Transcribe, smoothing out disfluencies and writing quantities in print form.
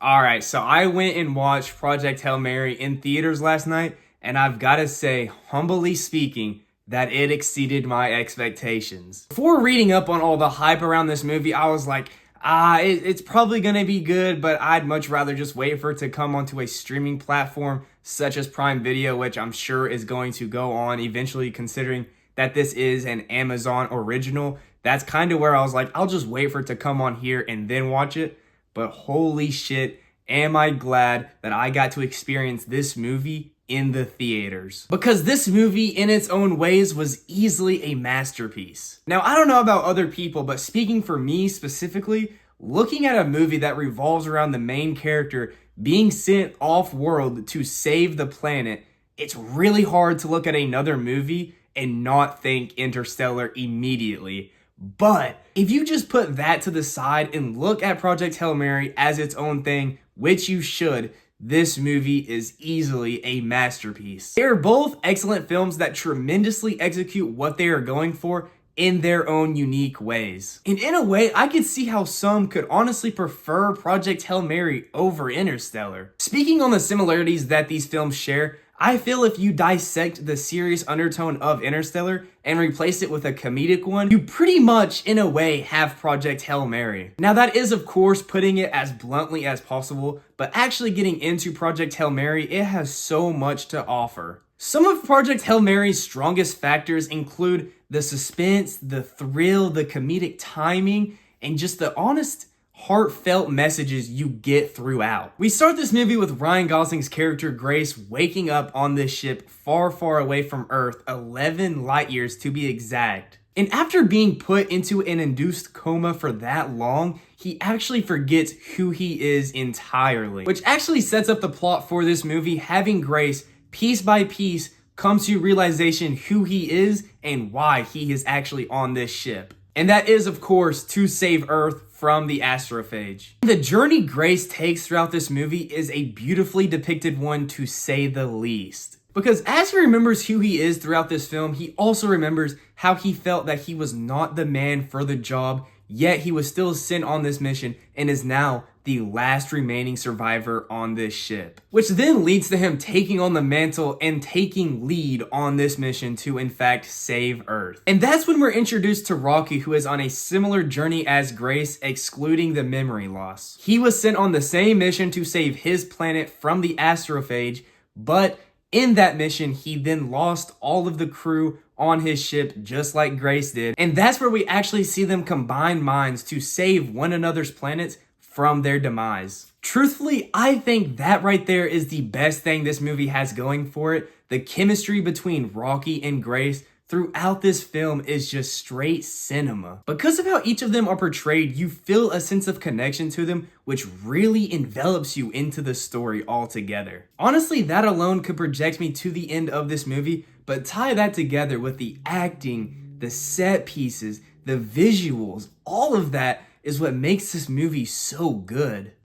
Alright, so I went and watched Project Hail Mary in theaters last night, and I've gotta say, humbly speaking, that it exceeded my expectations. Before reading up on all the hype around this movie, I was like, it's probably gonna be good, but I'd much rather just wait for it to come onto a streaming platform such as Prime Video, which I'm sure is going to go on eventually, considering that this is an Amazon original. That's kind of where I was like, I'll just wait for it to come on here and then watch it. But holy shit, am I glad that I got to experience this movie in the theaters. Because this movie, in its own ways, was easily a masterpiece. Now, I don't know about other people, but speaking for me specifically, looking at a movie that revolves around the main character being sent off-world to save the planet, it's really hard to look at another movie and not think Interstellar immediately. But if you just put that to the side and look at Project Hail Mary as its own thing, which you should, this movie is easily a masterpiece. They are both excellent films that tremendously execute what they are going for in their own unique ways. And in a way, I could see how some could honestly prefer Project Hail Mary over Interstellar. Speaking on the similarities that these films share, I feel if you dissect the serious undertone of Interstellar and replace it with a comedic one, you pretty much, in a way, have Project Hail Mary. Now that is, of course, putting it as bluntly as possible, but actually getting into Project Hail Mary, it has so much to offer. Some of Project Hail Mary's strongest factors include the suspense, the thrill, the comedic timing, and just the honest, heartfelt messages you get throughout. We start this movie with Ryan Gosling's character Grace waking up on this ship far, far away from Earth, 11 light years to be exact. And after being put into an induced coma for that long, he actually forgets who he is entirely. Which actually sets up the plot for this movie, having Grace, piece by piece, come to realization who he is and why he is actually on this ship. And that is, of course, to save Earth from the astrophage. The journey Grace takes throughout this movie is a beautifully depicted one, to say the least. Because as he remembers who he is throughout this film, he also remembers how he felt that he was not the man for the job, yet he was still sent on this mission and is now the last remaining survivor on this ship. Which then leads to him taking on the mantle and taking lead on this mission to, in fact, save Earth. And that's when we're introduced to Rocky, who is on a similar journey as Grace, excluding the memory loss. He was sent on the same mission to save his planet from the astrophage, but in that mission, he then lost all of the crew on his ship, just like Grace did. And that's where we actually see them combine minds to save one another's planets from their demise. Truthfully, I think that right there is the best thing this movie has going for it. The chemistry between Rocky and Grace throughout this film is just straight cinema. Because of how each of them are portrayed, you feel a sense of connection to them, which really envelops you into the story altogether. Honestly, that alone could project me to the end of this movie, but tie that together with the acting, the set pieces, the visuals, all of that is what makes this movie so good.